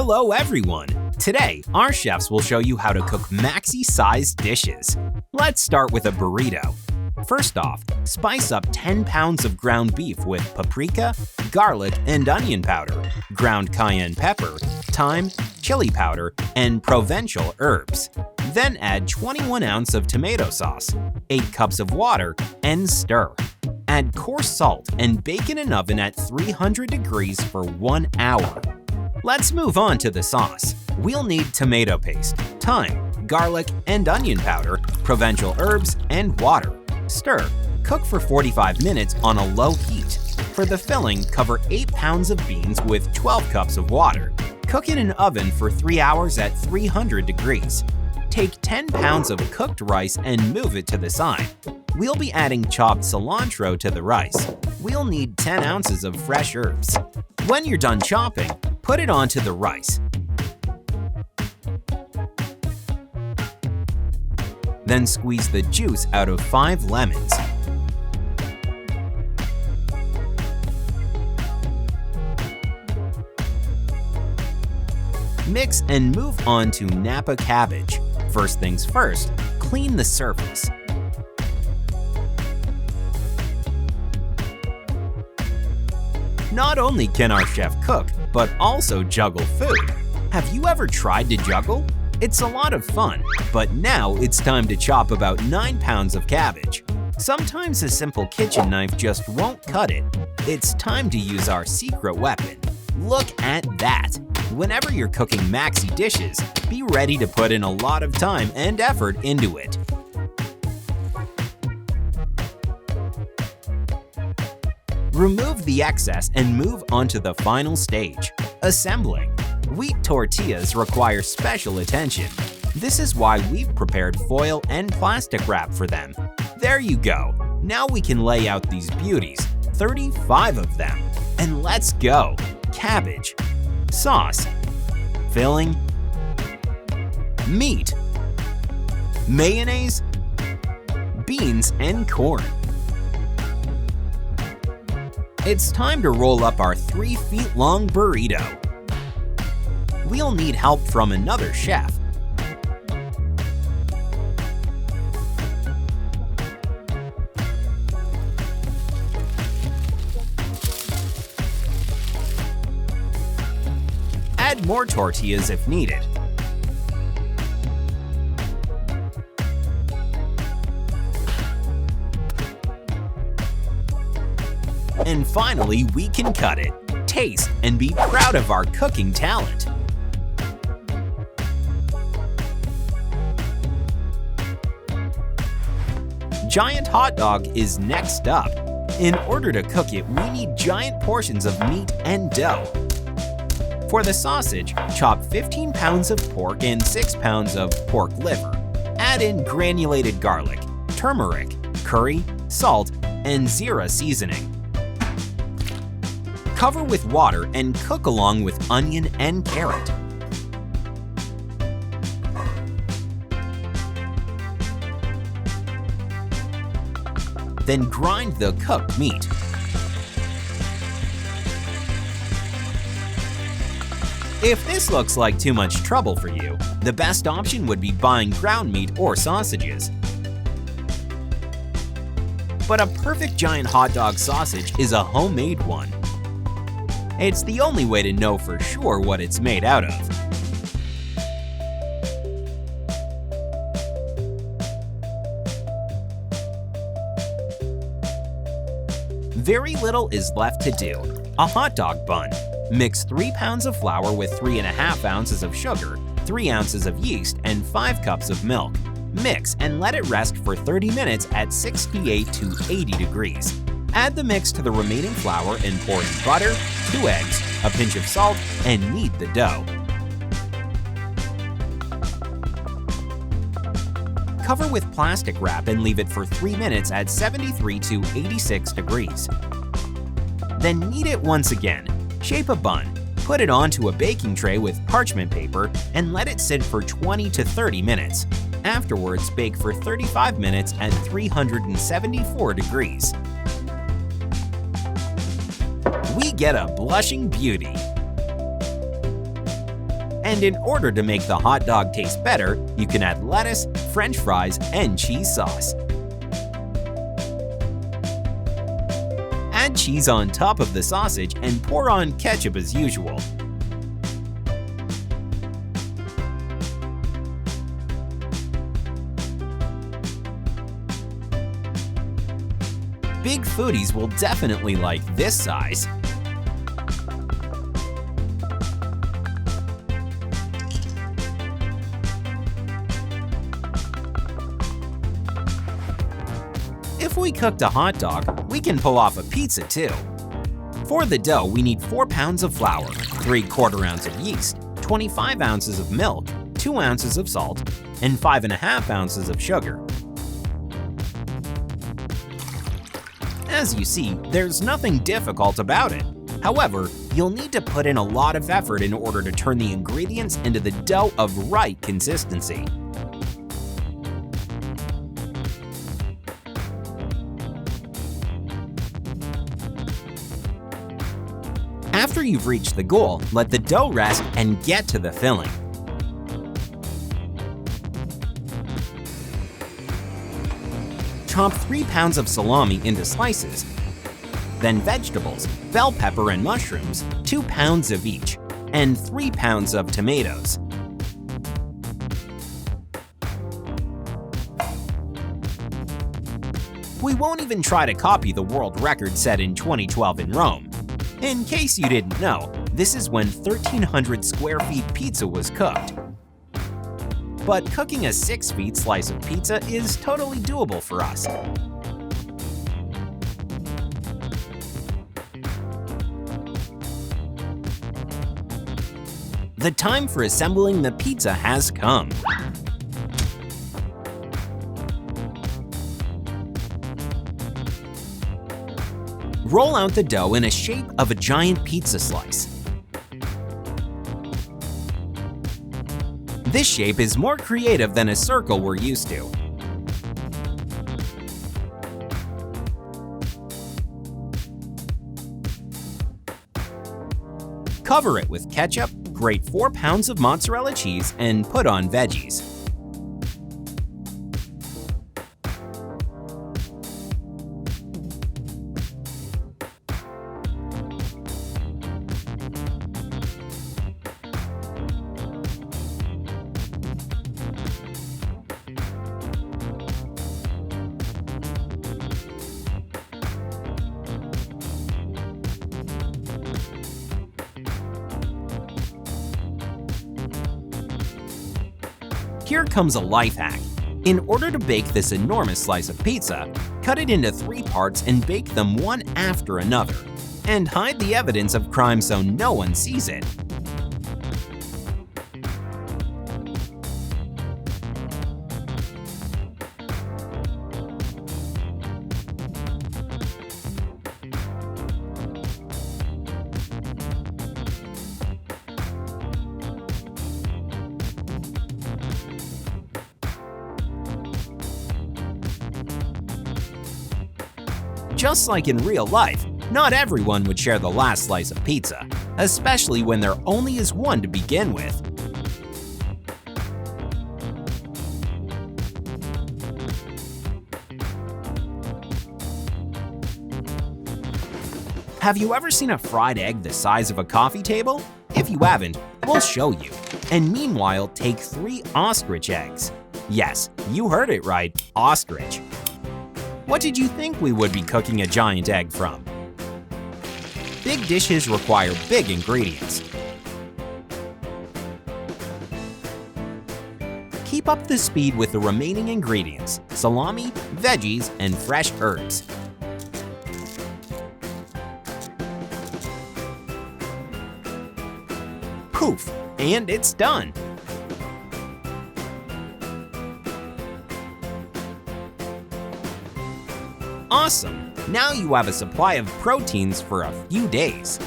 Hello everyone! Today, our chefs will show you how to cook maxi-sized dishes. Let's start with a burrito. First off, spice up 10 pounds of ground beef with paprika, garlic and onion powder, ground cayenne pepper, thyme, chili powder, and Provençal herbs. Then add 21 ounces of tomato sauce, 8 cups of water, and stir. Add coarse salt and bake in an oven at 300 degrees for 1 hour. Let's move on to the sauce. We'll need tomato paste, thyme, garlic and onion powder, Provençal herbs, and water. Stir. Cook for 45 minutes on a low heat. For the filling, cover 8 pounds of beans with 12 cups of water. Cook in an oven for 3 hours at 300 degrees. Take 10 pounds of cooked rice and move it to the side. We'll be adding chopped cilantro to the rice. We'll need 10 ounces of fresh herbs. When you're done chopping, put it onto the rice. Then squeeze the juice out of 5 lemons. Mix and move on to Napa cabbage. First things first, clean the surface. Not only can our chef cook, but also juggle food. Have you ever tried to juggle? It's a lot of fun, but now it's time to chop about 9 pounds of cabbage. Sometimes a simple kitchen knife just won't cut it. It's time to use our secret weapon. Look at that! Whenever you're cooking maxi dishes, be ready to put in a lot of time and effort into it. Remove the excess and move on to the final stage, assembling. Wheat tortillas require special attention. This is why we've prepared foil and plastic wrap for them. There you go. Now we can lay out these beauties, 35 of them. And let's go! Cabbage, sauce, filling, meat, mayonnaise, beans, and corn. It's time to roll up our 3 feet long burrito. We'll need help from another chef. Add more tortillas if needed. And finally, we can cut it, taste, and be proud of our cooking talent. Giant hot dog is next up. In order to cook it, we need giant portions of meat and dough. For the sausage, chop 15 pounds of pork and 6 pounds of pork liver. Add in granulated garlic, turmeric, curry, salt, and zira seasoning. Cover with water and cook along with onion and carrot. Then grind the cooked meat. If this looks like too much trouble for you, the best option would be buying ground meat or sausages. But a perfect giant hot dog sausage is a homemade one. It's the only way to know for sure what it's made out of. Very little is left to do. A hot dog bun. Mix 3 pounds of flour with 3.5 ounces of sugar, 3 ounces of yeast, and 5 cups of milk. Mix and let it rest for 30 minutes at 68 to 80 degrees. Add the mix to the remaining flour and pour in butter, 2 eggs, a pinch of salt, and knead the dough. Cover with plastic wrap and leave it for 3 minutes at 73 to 86 degrees. Then knead it once again. Shape a bun, put it onto a baking tray with parchment paper, and let it sit for 20 to 30 minutes. Afterwards, bake for 35 minutes at 374 degrees. We get a blushing beauty. And in order to make the hot dog taste better, you can add lettuce, French fries, and cheese sauce. Add cheese on top of the sausage and pour on ketchup as usual. Big foodies will definitely like this size. If we cooked a hot dog, we can pull off a pizza too. For the dough, we need 4 pounds of flour, 3/4 ounce of yeast, 25 ounces of milk, 2 ounces of salt, and 5½ ounces of sugar. As you see, there's nothing difficult about it. However, you'll need to put in a lot of effort in order to turn the ingredients into the dough of right consistency. After you've reached the goal, let the dough rest and get to the filling. Chop 3 pounds of salami into slices, then vegetables, bell pepper and mushrooms, 2 pounds of each, and 3 pounds of tomatoes. We won't even try to copy the world record set in 2012 in Rome. In case you didn't know, this is when 1,300 square feet pizza was cooked. But cooking a 6 feet slice of pizza is totally doable for us. The time for assembling the pizza has come. Roll out the dough in a shape of a giant pizza slice. This shape is more creative than a circle we're used to. Cover it with ketchup, grate 4 pounds of mozzarella cheese, and put on veggies. Here comes a life hack. In order to bake this enormous slice of pizza, cut it into 3 parts and bake them one after another. And hide the evidence of crime so no one sees it. Just like in real life, not everyone would share the last slice of pizza, especially when there only is one to begin with. Have you ever seen a fried egg the size of a coffee table? If you haven't, we'll show you. And meanwhile, take 3 ostrich eggs. Yes, you heard it right, ostrich. What did you think we would be cooking a giant egg from? Big dishes require big ingredients. Keep up the speed with the remaining ingredients: salami, veggies, and fresh herbs. Poof! And it's done! Awesome! Now you have a supply of proteins for a few days.